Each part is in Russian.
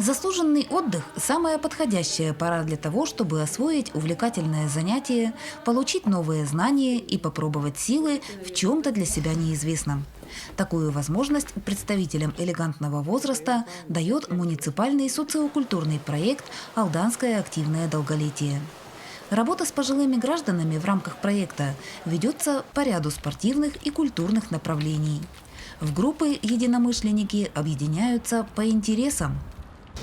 Заслуженный отдых – самая подходящая пора для того, чтобы освоить увлекательное занятие, получить новые знания и попробовать силы в чем-то для себя неизвестном. Такую возможность представителям элегантного возраста дает муниципальный социокультурный проект «Алданское активное долголетие». Работа с пожилыми гражданами в рамках проекта ведется по ряду спортивных и культурных направлений. В группы единомышленники объединяются по интересам.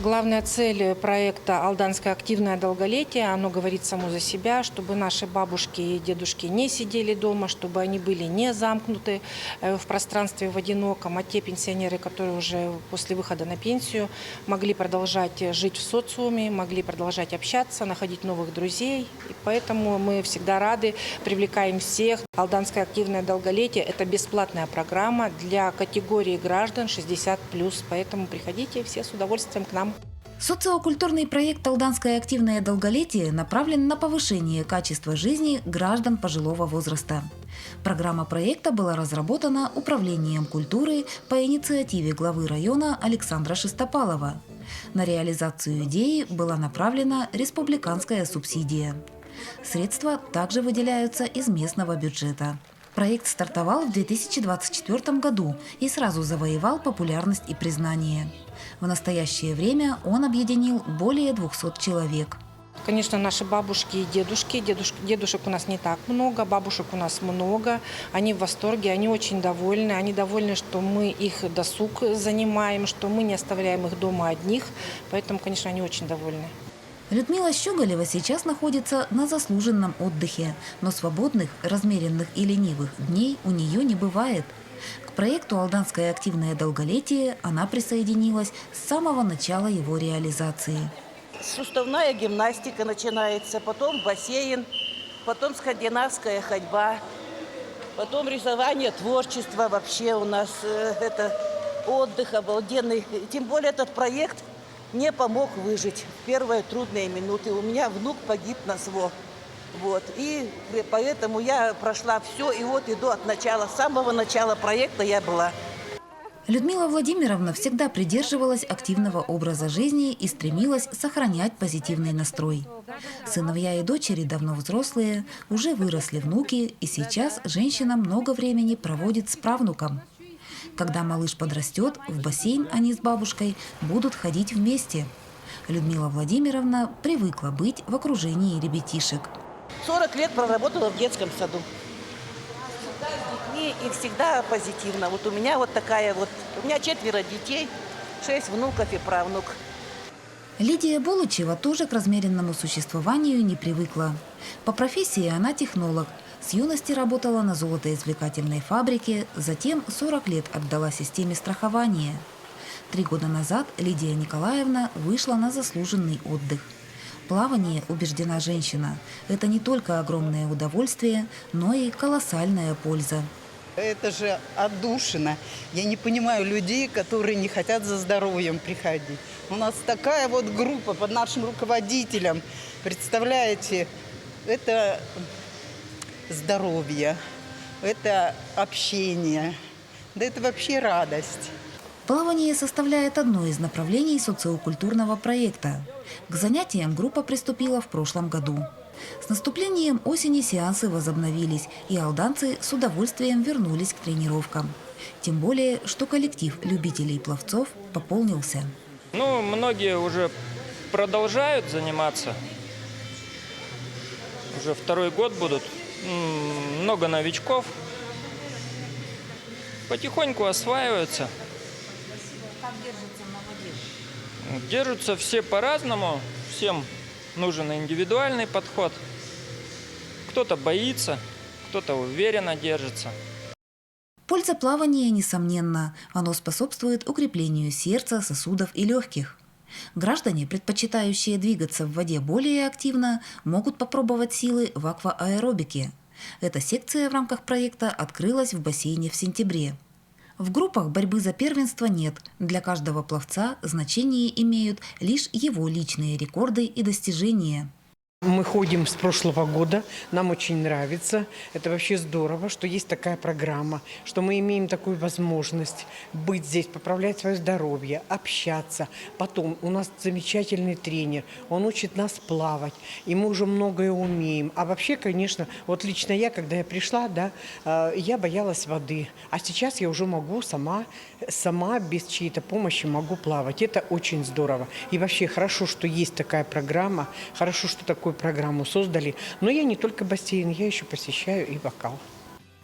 Главная цель проекта «Алданское активное долголетие», оно говорит само за себя, чтобы наши бабушки и дедушки не сидели дома, чтобы они были не замкнуты в пространстве в одиноком, а те пенсионеры, которые уже после выхода на пенсию могли продолжать жить в социуме, могли продолжать общаться, находить новых друзей. И поэтому мы всегда рады, привлекаем всех. «Алданское активное долголетие» – это бесплатная программа для категории граждан 60+, поэтому приходите все с удовольствием к нам. Социокультурный проект «Алданское активное долголетие» направлен на повышение качества жизни граждан пожилого возраста. Программа проекта была разработана Управлением культуры по инициативе главы района Александра Шестопалова. На реализацию идеи была направлена республиканская субсидия. Средства также выделяются из местного бюджета. Проект стартовал в 2024 году и сразу завоевал популярность и признание. В настоящее время он объединил более 200 человек. Конечно, наши бабушки и дедушки. Дедушек у нас не так много, бабушек у нас много. Они в восторге, они очень довольны. Они довольны, что мы их досуг занимаем, что мы не оставляем их дома одних. Поэтому, конечно, они очень довольны. Людмила Щеголева сейчас находится на заслуженном отдыхе, но свободных, размеренных и ленивых дней у нее не бывает. К проекту «Алданское активное долголетие» она присоединилась с самого начала его реализации. Суставная гимнастика начинается, потом бассейн, потом скандинавская ходьба, потом рисование, творчество. Вообще у нас это отдых обалденный. Тем более этот проект мне помог выжить в первые трудные минуты. У меня внук погиб на СВО. Вот. И поэтому я прошла все, и вот иду от начала. С самого начала проекта я была. Людмила Владимировна всегда придерживалась активного образа жизни и стремилась сохранять позитивный настрой. Сыновья и дочери давно взрослые, уже выросли внуки, и сейчас женщина много времени проводит с правнуком. Когда малыш подрастет, в бассейн они с бабушкой будут ходить вместе. Людмила Владимировна привыкла быть в окружении ребятишек. 40 лет проработала в детском саду. Всегда с детьми и всегда позитивно. Вот у меня вот такая вот, у меня 4 детей, 6 внуков и правнук. Лидия Булычева тоже к размеренному существованию не привыкла. По профессии она технолог. С юности работала на золотоизвлекательной фабрике, затем 40 лет отдала системе страхования. 3 года назад Лидия Николаевна вышла на заслуженный отдых. Плавание, убеждена женщина, это не только огромное удовольствие, но и колоссальная польза. Это же отдушина. Я не понимаю людей, которые не хотят за здоровьем приходить. У нас такая вот группа под нашим руководителем. Представляете, это здоровье, это общение, да это вообще радость. Плавание составляет одно из направлений социокультурного проекта. К занятиям группа приступила в прошлом году. С наступлением осени сеансы возобновились, и алданцы с удовольствием вернулись к тренировкам. Тем более, что коллектив любителей пловцов пополнился. Многие уже продолжают заниматься. Уже 2-й год будут. Много новичков. Потихоньку осваиваются. Как держатся на воде? Держатся все по-разному. Всем нужен индивидуальный подход. Кто-то боится, кто-то уверенно держится. Польза плавания несомненна. Оно способствует укреплению сердца, сосудов и легких. Граждане, предпочитающие двигаться в воде более активно, могут попробовать силы в аквааэробике. Эта секция в рамках проекта открылась в бассейне в сентябре. В группах борьбы за первенство нет. Для каждого пловца значение имеют лишь его личные рекорды и достижения. Мы ходим с прошлого года, нам очень нравится. Это вообще здорово, что есть такая программа, что мы имеем такую возможность быть здесь, поправлять свое здоровье, общаться. Потом у нас замечательный тренер, он учит нас плавать, и мы уже многое умеем. А вообще, конечно, вот лично я, когда я пришла, да, я боялась воды, а сейчас я уже могу сама без чьей-то помощи могу плавать. Это очень здорово. И вообще хорошо, что есть такая программа, хорошо, что такую программу создали. Но я не только бассейн, я еще посещаю и вокал.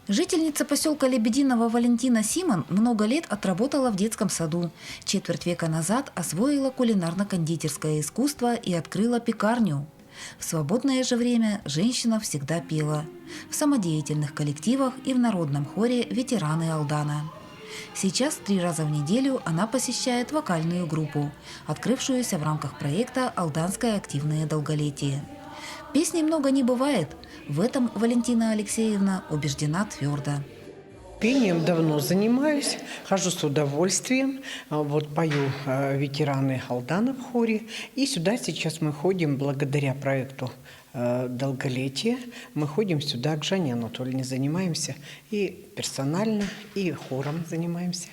Жительница поселка Лебединого Валентина Симон много лет отработала в детском саду. Четверть века назад освоила кулинарно-кондитерское искусство и открыла пекарню. В свободное же время женщина всегда пела. В самодеятельных коллективах и в народном хоре «Ветераны Алдана». Сейчас 3 раза в неделю она посещает вокальную группу, открывшуюся в рамках проекта «Алданское активное долголетие». Песней много не бывает. В этом Валентина Алексеевна убеждена твердо. Пением давно занимаюсь, хожу с удовольствием. Вот пою «Ветераны Алдана» в хоре. И сюда сейчас мы ходим благодаря проекту «Долголетие». Мы ходим сюда к Жанне Анатольевне, занимаемся и персонально, и хором занимаемся.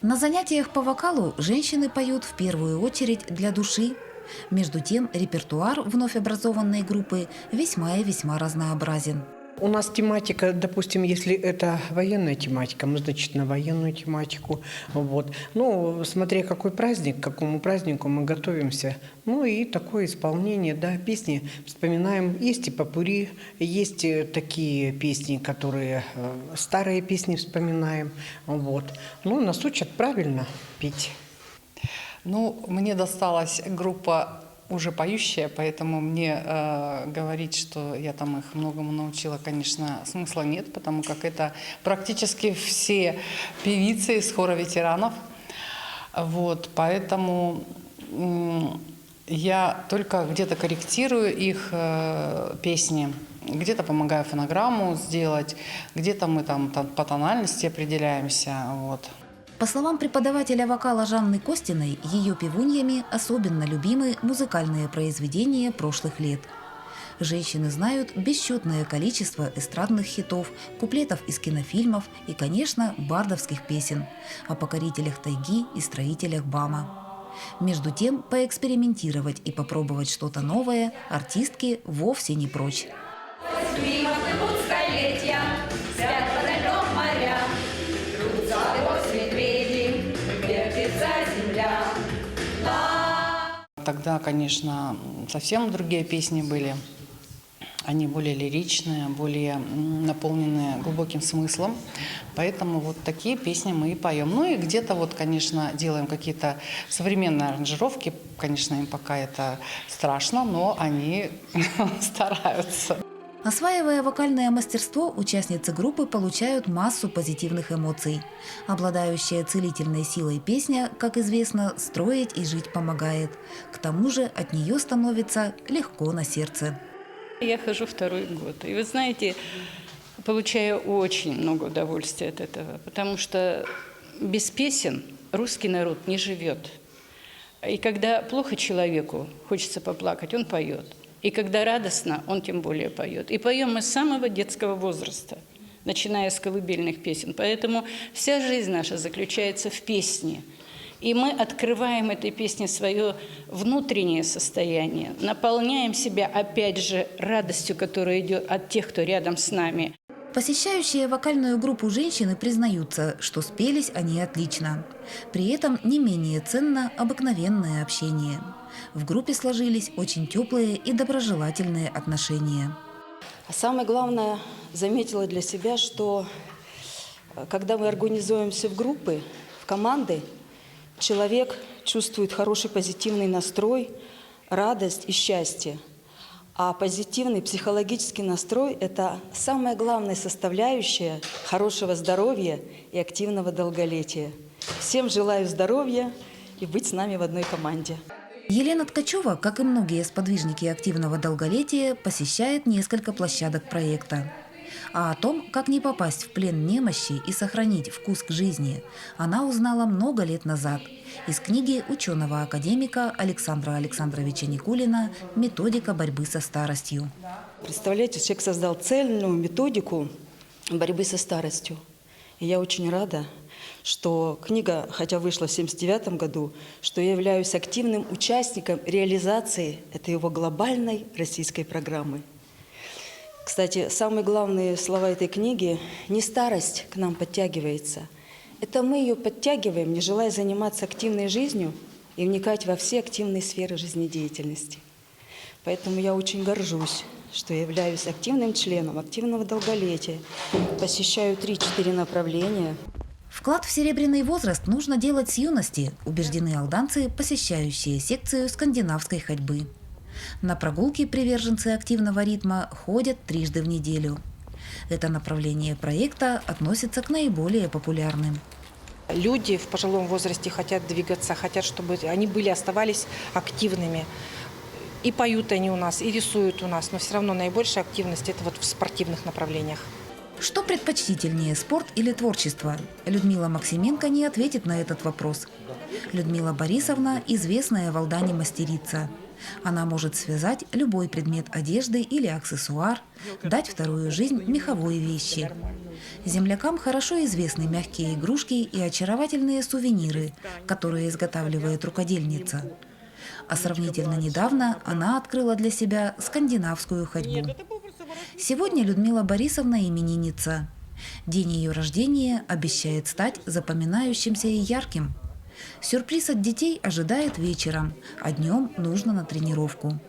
На занятиях по вокалу женщины поют в первую очередь для души. Между тем, репертуар вновь образованной группы весьма и весьма разнообразен. У нас тематика, допустим, если это военная тематика, мы, значит, на военную тематику. Вот. Ну, смотря какой праздник, к какому празднику мы готовимся. Ну и такое исполнение, да, песни вспоминаем. Есть и попурри, есть такие песни, которые старые песни вспоминаем. Вот. Ну, нас учат правильно петь. Ну, мне досталась группа уже поющая, поэтому мне говорить, что я там их многому научила, конечно, смысла нет, потому как это практически все певицы из хора ветеранов. Вот, поэтому я только где-то корректирую их песни, где-то помогаю фонограмму сделать, где-то мы там по тональности определяемся, вот. По словам преподавателя вокала Жанны Костиной, ее певуньями особенно любимы музыкальные произведения прошлых лет. Женщины знают бесчетное количество эстрадных хитов, куплетов из кинофильмов и, конечно, бардовских песен о покорителях тайги и строителях БАМа. Между тем, поэкспериментировать и попробовать что-то новое артистки вовсе не прочь. Тогда, конечно, совсем другие песни были. Они более лиричные, более наполненные глубоким смыслом. Поэтому вот такие песни мы и поем. Ну и где-то вот, конечно, делаем какие-то современные аранжировки. Конечно, им пока это страшно, но они стараются. Осваивая вокальное мастерство, участницы группы получают массу позитивных эмоций. Обладающая целительной силой песня, как известно, строить и жить помогает. К тому же от нее становится легко на сердце. Я хожу 2-й год. И вы знаете, получаю очень много удовольствия от этого, потому что без песен русский народ не живет. И когда плохо человеку, хочется поплакать, он поет. И когда радостно, он тем более поет. И поем мы с самого детского возраста, начиная с колыбельных песен. Поэтому вся жизнь наша заключается в песне. И мы открываем этой песней свое внутреннее состояние, наполняем себя, опять же, радостью, которая идет от тех, кто рядом с нами. Посещающие вокальную группу женщины признаются, что спелись они отлично. При этом не менее ценно обыкновенное общение. В группе сложились очень теплые и доброжелательные отношения. А самое главное, заметила для себя, что когда мы организуемся в группы, в команды, человек чувствует хороший позитивный настрой, радость и счастье. А позитивный психологический настрой – это самая главная составляющая хорошего здоровья и активного долголетия. Всем желаю здоровья и быть с нами в одной команде. Елена Ткачева, как и многие сподвижники активного долголетия, посещает несколько площадок проекта. А о том, как не попасть в плен немощи и сохранить вкус к жизни, она узнала много лет назад из книги ученого-академика Александра Александровича Никулина «Методика борьбы со старостью». Представляете, человек создал цельную методику борьбы со старостью. И я очень рада, что книга, хотя вышла в 1979 году, что я являюсь активным участником реализации этой его глобальной российской программы. Кстати, самые главные слова этой книги – не старость к нам подтягивается. Это мы ее подтягиваем, не желая заниматься активной жизнью и вникать во все активные сферы жизнедеятельности. Поэтому я очень горжусь, что я являюсь активным членом активного долголетия, посещаю 3-4 направления. Вклад в серебряный возраст нужно делать с юности, убеждены алданцы, посещающие секцию скандинавской ходьбы. На прогулки приверженцы активного ритма ходят 3 раза в неделю. Это направление проекта относится к наиболее популярным. Люди в пожилом возрасте хотят двигаться, хотят, чтобы они оставались активными. И поют они у нас, и рисуют у нас, но все равно наибольшая активность – это вот в спортивных направлениях. Что предпочтительнее, спорт или творчество? Людмила Максименко не ответит на этот вопрос. Людмила Борисовна – известная в Алдане мастерица. Она может связать любой предмет одежды или аксессуар, дать вторую жизнь меховой вещи. Землякам хорошо известны мягкие игрушки и очаровательные сувениры, которые изготавливает рукодельница. А сравнительно недавно она открыла для себя скандинавскую ходьбу. Сегодня Людмила Борисовна именинница. День ее рождения обещает стать запоминающимся и ярким. Сюрприз от детей ожидает вечером, а днем нужно на тренировку.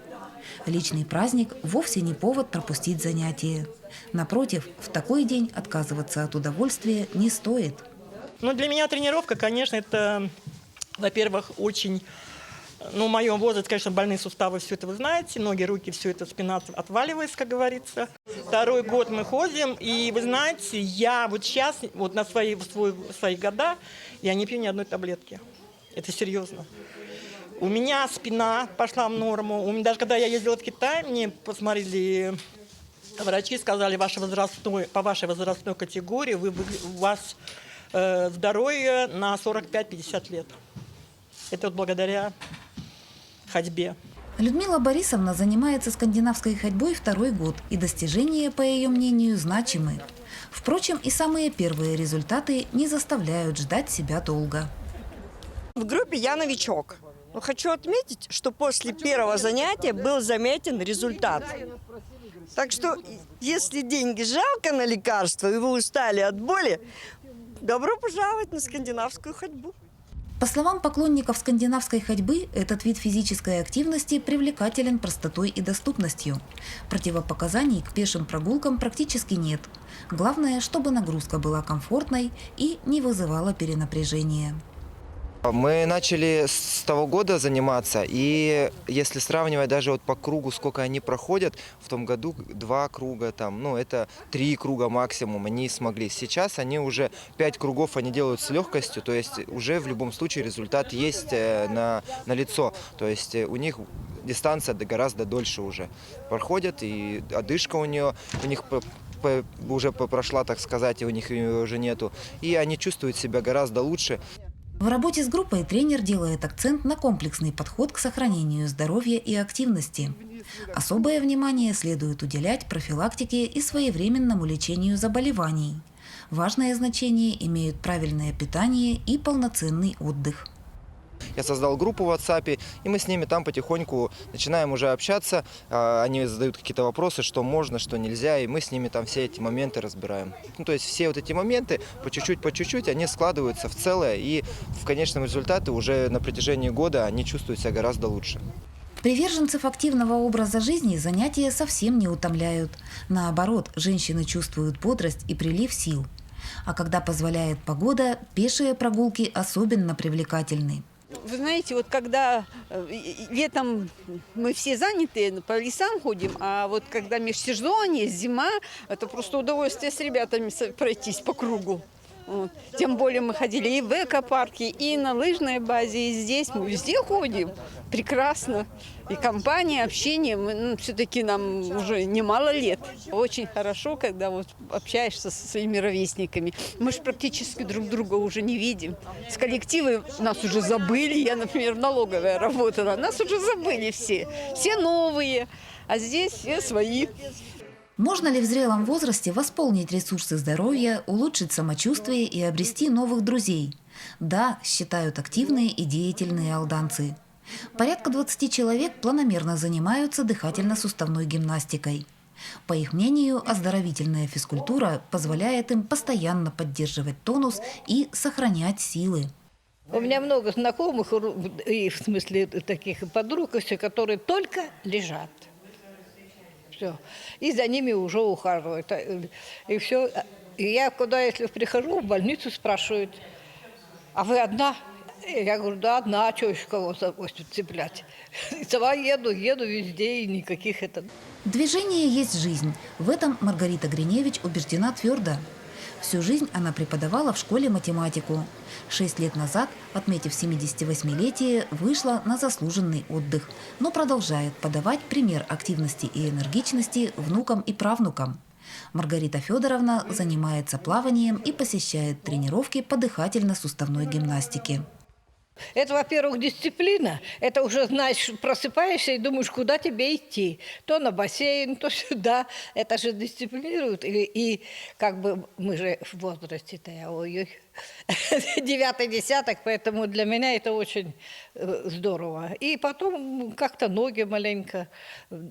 Личный праздник вовсе не повод пропустить занятия. Напротив, в такой день отказываться от удовольствия не стоит. Ну, для меня тренировка, конечно, это, во-первых, очень... Ну, в моем возрасте, конечно, больные суставы, все это вы знаете, ноги, руки, все это, спина отваливается, как говорится. 2-й год мы ходим, и вы знаете, я вот сейчас, вот на свои года, я не пью ни одной таблетки. Это серьезно. У меня спина пошла в норму. Даже когда я ездила в Китай, мне посмотрели врачи, сказали, по вашей возрастной категории у вас здоровье на 45-50 лет. Это вот благодаря ходьбе. Людмила Борисовна занимается скандинавской ходьбой 2-й год, и достижения, по ее мнению, значимы. Впрочем, и самые первые результаты не заставляют ждать себя долго. В группе я новичок. Но хочу отметить, что после первого занятия был заметен результат. Так что, если деньги жалко на лекарства и вы устали от боли, добро пожаловать на скандинавскую ходьбу. По словам поклонников скандинавской ходьбы, этот вид физической активности привлекателен простотой и доступностью. Противопоказаний к пешим прогулкам практически нет. Главное, чтобы нагрузка была комфортной и не вызывала перенапряжения. Мы начали с того года заниматься, и если сравнивать даже вот по кругу, сколько они проходят, в том году 2 круга, это 3 круга максимум они смогли. Сейчас они уже 5 кругов они делают с легкостью, то есть уже в любом случае результат есть на лицо. То есть у них дистанция гораздо дольше уже проходит, и одышка у них уже прошла, так сказать, и у них ее уже нету, и они чувствуют себя гораздо лучше. В работе с группой тренер делает акцент на комплексный подход к сохранению здоровья и активности. Особое внимание следует уделять профилактике и своевременному лечению заболеваний. Важное значение имеют правильное питание и полноценный отдых. Я создал группу в WhatsApp, и мы с ними там потихоньку начинаем уже общаться. Они задают какие-то вопросы, что можно, что нельзя, и мы с ними там все эти моменты разбираем. То есть все вот эти моменты по чуть-чуть, они складываются в целое, и в конечном результате уже на протяжении года они чувствуют себя гораздо лучше. Приверженцев активного образа жизни занятия совсем не утомляют. Наоборот, женщины чувствуют бодрость и прилив сил. А когда позволяет погода, пешие прогулки особенно привлекательны. Вы знаете, вот когда летом мы все заняты, по лесам ходим, а вот когда межсезонье, зима, это просто удовольствие с ребятами пройтись по кругу. Вот. Тем более мы ходили и в экопарке, и на лыжной базе, и здесь. Мы везде ходим. Прекрасно. И компания, общение. Все-таки нам уже немало лет. Очень хорошо, когда вот общаешься со своими ровесниками. Мы же практически друг друга уже не видим. С коллективы нас уже забыли. Я, например, в налоговой работала. Нас уже забыли все. Все новые. А здесь все свои. Можно ли в зрелом возрасте восполнить ресурсы здоровья, улучшить самочувствие и обрести новых друзей? Да, считают активные и деятельные алданцы. Порядка 20 человек планомерно занимаются дыхательно-суставной гимнастикой. По их мнению, оздоровительная физкультура позволяет им постоянно поддерживать тонус и сохранять силы. У меня много знакомых, и в смысле таких подруг, которые только лежат. Все. И за ними уже ухаживают. И все. И я куда, если прихожу, в больницу спрашивают: а вы одна? Я говорю: да, одна, а что еще кого цеплять? И сама еду везде, и никаких это. Движение есть жизнь. В этом Маргарита Гриневич убеждена твердо. Всю жизнь она преподавала в школе математику. 6 лет назад, отметив 78-летие, вышла на заслуженный отдых, но продолжает подавать пример активности и энергичности внукам и правнукам. Маргарита Федоровна занимается плаванием и посещает тренировки по дыхательно-суставной гимнастике. Это, во-первых, дисциплина. Это уже, знаешь, просыпаешься и думаешь, куда тебе идти. То на бассейн, то сюда. Это же дисциплинирует. И как бы мы же в возрасте-то, ой-ой, 9-й десяток, поэтому для меня это очень здорово. И потом как-то ноги маленько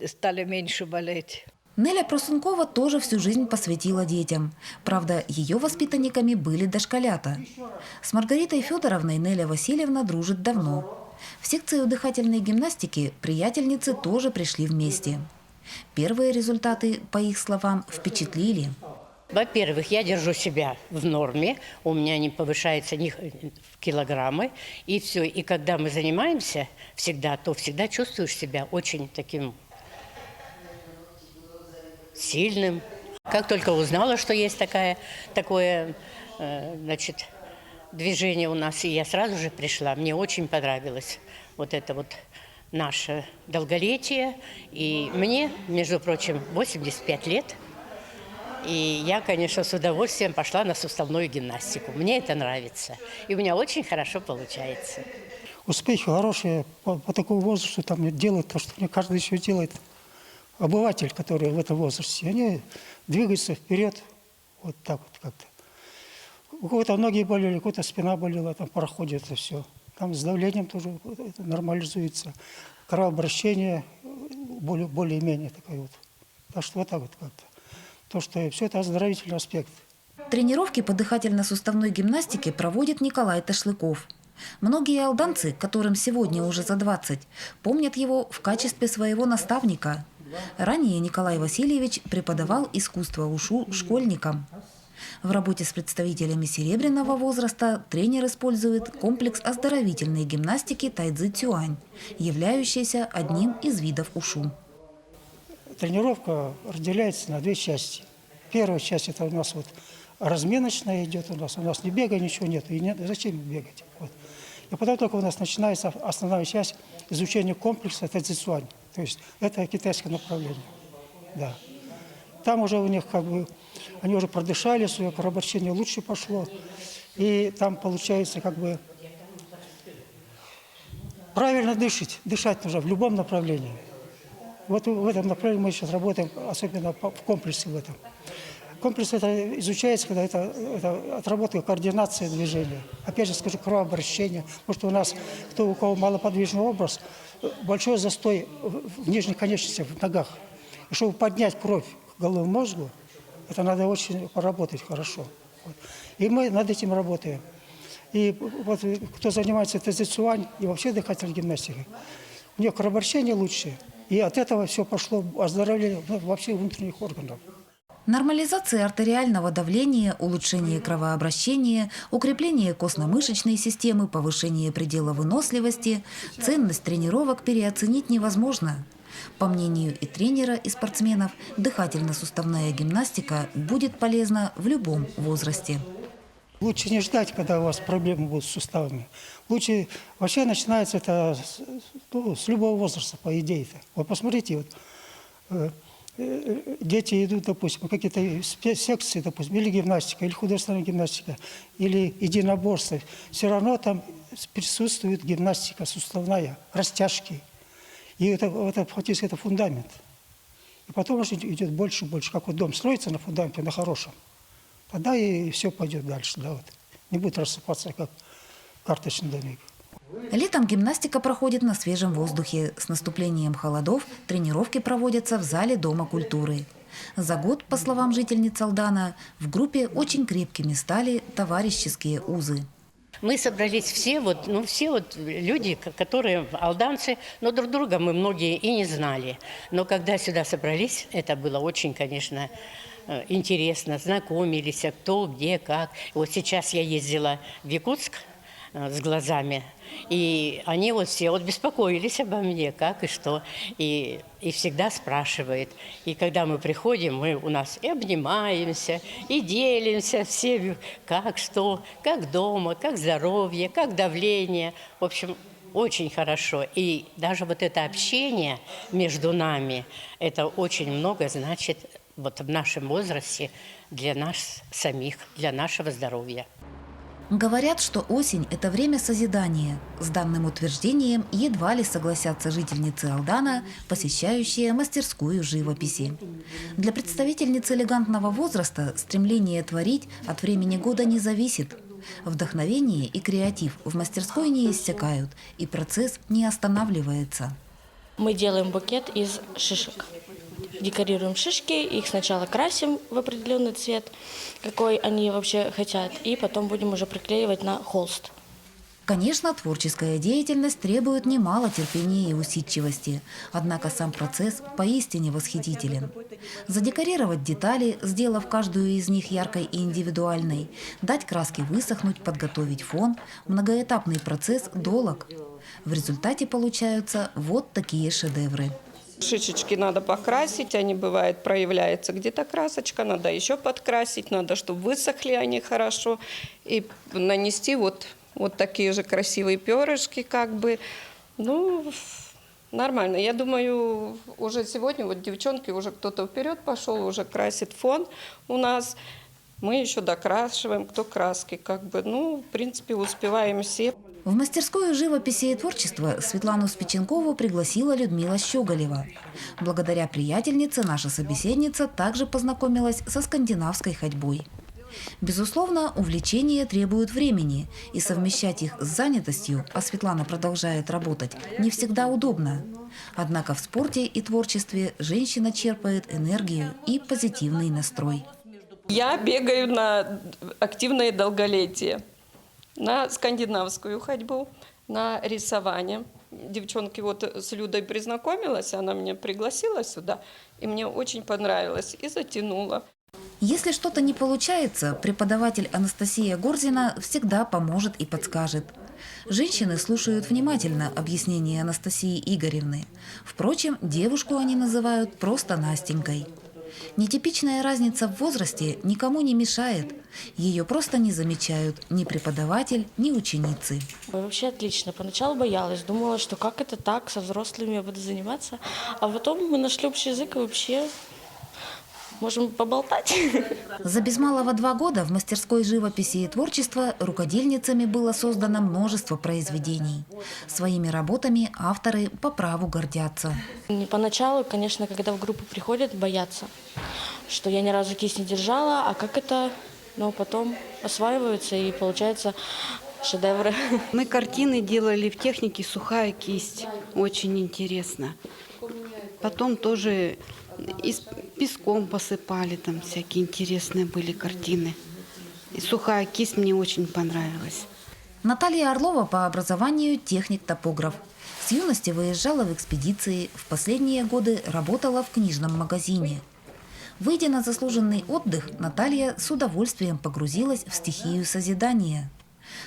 стали меньше болеть. Неля Просункова тоже всю жизнь посвятила детям. Правда, ее воспитанниками были дошколята. С Маргаритой Федоровной Неля Васильевна дружит давно. В секцию дыхательной гимнастики приятельницы тоже пришли вместе. Первые результаты, по их словам, впечатлили. Во-первых, я держу себя в норме, у меня не повышается ни в килограммы, и все. И когда мы занимаемся всегда, то всегда чувствуешь себя очень таким сильным. Как только узнала, что есть такое значит, движение у нас, и я сразу же пришла. Мне очень понравилось вот это вот наше долголетие. И мне, между прочим, 85 лет. И я, конечно, с удовольствием пошла на суставную гимнастику. Мне это нравится. И у меня очень хорошо получается. Успехи хорошие по такому возрасту там делают то, что мне каждый еще делает. Обыватель, который в этом возрасте, они двигаются вперед, вот так вот как-то. У кого-то ноги болели, у кого-то спина болела, там проходит это все. Там с давлением тоже это нормализуется. Кровообращение более-менее такое вот. Так что вот так вот как-то. То, что все это оздоровительный аспект. Тренировки по дыхательно-суставной гимнастике проводит Николай Ташлыков. Многие алданцы, которым сегодня уже за 20, помнят его в качестве своего наставника. Ранее Николай Васильевич преподавал искусство ушу школьникам. В работе с представителями серебряного возраста тренер использует комплекс оздоровительной гимнастики тайцзи цюань, являющийся одним из видов ушу. Тренировка разделяется на 2 части. Первая часть это у нас вот разминочная идет у нас не бега, ничего нет, и нет, зачем бегать. Вот. И потом только у нас начинается основная часть изучения комплекса тайцзи цюань. То есть это китайское направление. Да. Там уже у них как бы, они уже продышали, свое кровообращение лучше пошло. И там получается как бы правильно дышать нужно в любом направлении. Вот в этом направлении мы сейчас работаем, особенно в комплексе в этом. Комплекс это изучается, когда это отработка координации движения. Опять же скажу, кровообращение. Потому что у нас, у кого малоподвижный образ, большой застой в нижних конечностях, в ногах. И чтобы поднять кровь к головному мозгу, это надо очень поработать хорошо. Вот. И мы над этим работаем. И вот кто занимается тайцзи цюань и вообще дыхательной гимнастикой, у него кровообращение лучше. И от этого все пошло оздоровление вообще внутренних органов. Нормализация артериального давления, улучшение кровообращения, укрепление костно-мышечной системы, повышение предела выносливости – ценность тренировок переоценить невозможно. По мнению и тренера, и спортсменов, дыхательно-суставная гимнастика будет полезна в любом возрасте. Лучше не ждать, когда у вас проблемы будут с суставами. Лучше вообще начинается это с любого возраста, по идее-то. Вот посмотрите, вот, дети идут, допустим, какие-то секции, допустим, или гимнастика, или художественная гимнастика, или единоборство. Все равно там присутствует гимнастика суставная, растяжки. И это фактически это фундамент. И потом уже идет больше и больше. Как вот дом строится на фундаменте, на хорошем. Тогда и все пойдет дальше. Да, вот. Не будет рассыпаться, как карточный домик. Летом гимнастика проходит на свежем воздухе. С наступлением холодов тренировки проводятся в зале Дома культуры. За год, по словам жительниц Алдана, в группе очень крепкими стали товарищеские узы. Мы собрались все люди, которые алданцы, но друг друга мы многие и не знали. Но когда сюда собрались, это было очень, конечно, интересно. Знакомились, кто, где, как. Вот сейчас я ездила в Якутск с глазами, и они вот все вот беспокоились обо мне, как и что, и всегда спрашивают. И когда мы приходим, у нас и обнимаемся, и делимся все, как что, как дома, как здоровье, как давление. В общем, очень хорошо. И даже вот это общение между нами, это очень много значит вот в нашем возрасте для нас самих, для нашего здоровья. Говорят, что осень – это время созидания. С данным утверждением едва ли согласятся жительницы Алдана, посещающие мастерскую живописи. Для представительниц элегантного возраста стремление творить от времени года не зависит. Вдохновение и креатив в мастерской не иссякают, и процесс не останавливается. Мы делаем букет из шишек. Декорируем шишки, их сначала красим в определенный цвет, какой они вообще хотят, и потом будем уже приклеивать на холст. Конечно, творческая деятельность требует немало терпения и усидчивости, однако сам процесс поистине восхитителен. Задекорировать детали, сделав каждую из них яркой и индивидуальной, дать краске высохнуть, подготовить фон – многоэтапный процесс долог. В результате получаются вот такие шедевры. Шишечки надо покрасить, они бывает проявляется где-то красочка, надо еще подкрасить, надо, чтобы высохли они хорошо, и нанести вот такие же красивые перышки, как бы, ну, нормально. Я думаю, уже сегодня вот девчонки, уже кто-то вперед пошел, уже красит фон у нас, мы еще докрашиваем, кто краски, как бы, ну, в принципе, успеваем все. В мастерскую живописи и творчества Светлану Спиченкову пригласила Людмила Щеголева. Благодаря приятельнице наша собеседница также познакомилась со скандинавской ходьбой. Безусловно, увлечения требуют времени, и совмещать их с занятостью, а Светлана продолжает работать, не всегда удобно. Однако в спорте и творчестве женщина черпает энергию и позитивный настрой. Я бегаю на активное долголетие. На скандинавскую ходьбу, на рисование. Девчонки вот с Людой познакомилась, она меня пригласила сюда, и мне очень понравилось, и затянула. Если что-то не получается, преподаватель Анастасия Горзина всегда поможет и подскажет. Женщины слушают внимательно объяснения Анастасии Игоревны. Впрочем, девушку они называют просто Настенькой. Нетипичная разница в возрасте никому не мешает. Ее просто не замечают ни преподаватель, ни ученицы. Вообще отлично. Поначалу боялась, думала, что как это так, со взрослыми я буду заниматься. А потом мы нашли общий язык и вообще можем поболтать. За без малого 2 года в мастерской живописи и творчества рукодельницами было создано множество произведений. Своими работами авторы по праву гордятся. Поначалу, конечно, когда в группу приходят, боятся, что я ни разу кисть не держала, а как это, но потом осваиваются и получается шедевры. Мы картины делали в технике сухая кисть, очень интересно. Потом тоже и с песком посыпали, там всякие интересные были картины. И сухая кисть мне очень понравилась. Наталья Орлова по образованию техник-топограф. С юности выезжала в экспедиции, в последние годы работала в книжном магазине. Выйдя на заслуженный отдых, Наталья с удовольствием погрузилась в стихию созидания.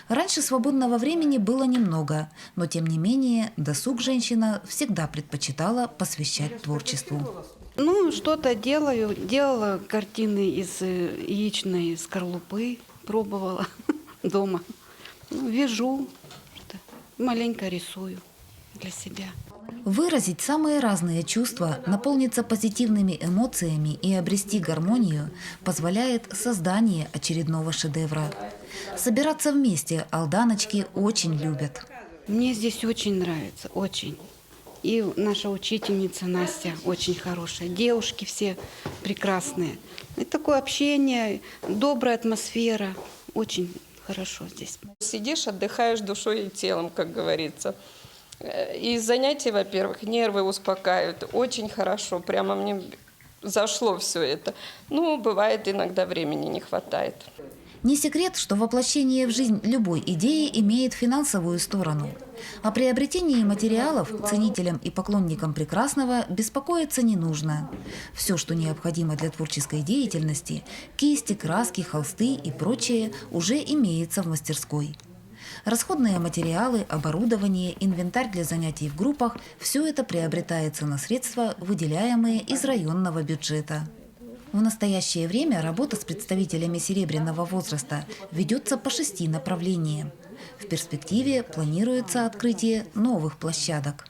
Раньше свободного времени было немного, но тем не менее досуг женщина всегда предпочитала посвящать творчеству. Ну, что-то делаю. Делала картины из яичной скорлупы, пробовала. дома. Ну, вяжу, маленько рисую для себя. Выразить самые разные чувства, наполниться позитивными эмоциями и обрести гармонию позволяет создание очередного шедевра. Собираться вместе алданочки очень любят. Мне здесь очень нравится, очень. И наша учительница Настя очень хорошая. Девушки все прекрасные. И такое общение, добрая атмосфера. Очень хорошо здесь. Сидишь, отдыхаешь душой и телом, как говорится. И занятия, во-первых, нервы успокаивают. Очень хорошо, прямо мне зашло все это. Ну, бывает, иногда времени не хватает. Не секрет, что воплощение в жизнь любой идеи имеет финансовую сторону. О приобретении материалов ценителям и поклонникам прекрасного беспокоиться не нужно. Все, что необходимо для творческой деятельности – кисти, краски, холсты и прочее – уже имеется в мастерской. Расходные материалы, оборудование, инвентарь для занятий в группах – все это приобретается на средства, выделяемые из районного бюджета. В настоящее время работа с представителями серебряного возраста ведется по 6 направлениям. В перспективе планируется открытие новых площадок.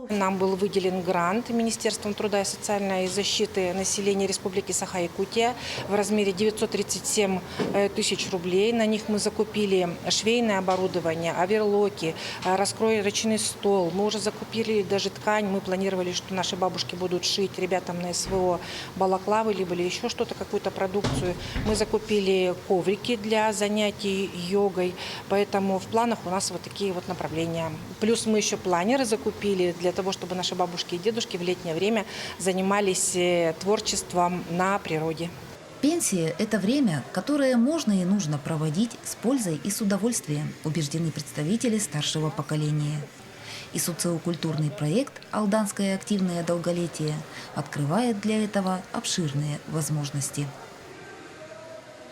Нам был выделен грант Министерством труда и социальной защиты населения Республики Саха-Якутия в размере 937 тысяч рублей. На них мы закупили швейное оборудование, оверлоки, раскроечный стол. Мы уже закупили даже ткань. Мы планировали, что наши бабушки будут шить ребятам на СВО балаклавы, либо еще что-то, какую-то продукцию. Мы закупили коврики для занятий йогой. Поэтому в планах у нас вот такие вот направления. Плюс мы еще планеры закупили для того, чтобы наши бабушки и дедушки в летнее время занимались творчеством на природе. Пенсия – это время, которое можно и нужно проводить с пользой и с удовольствием, убеждены представители старшего поколения. И социокультурный проект «Алданское активное долголетие» открывает для этого обширные возможности.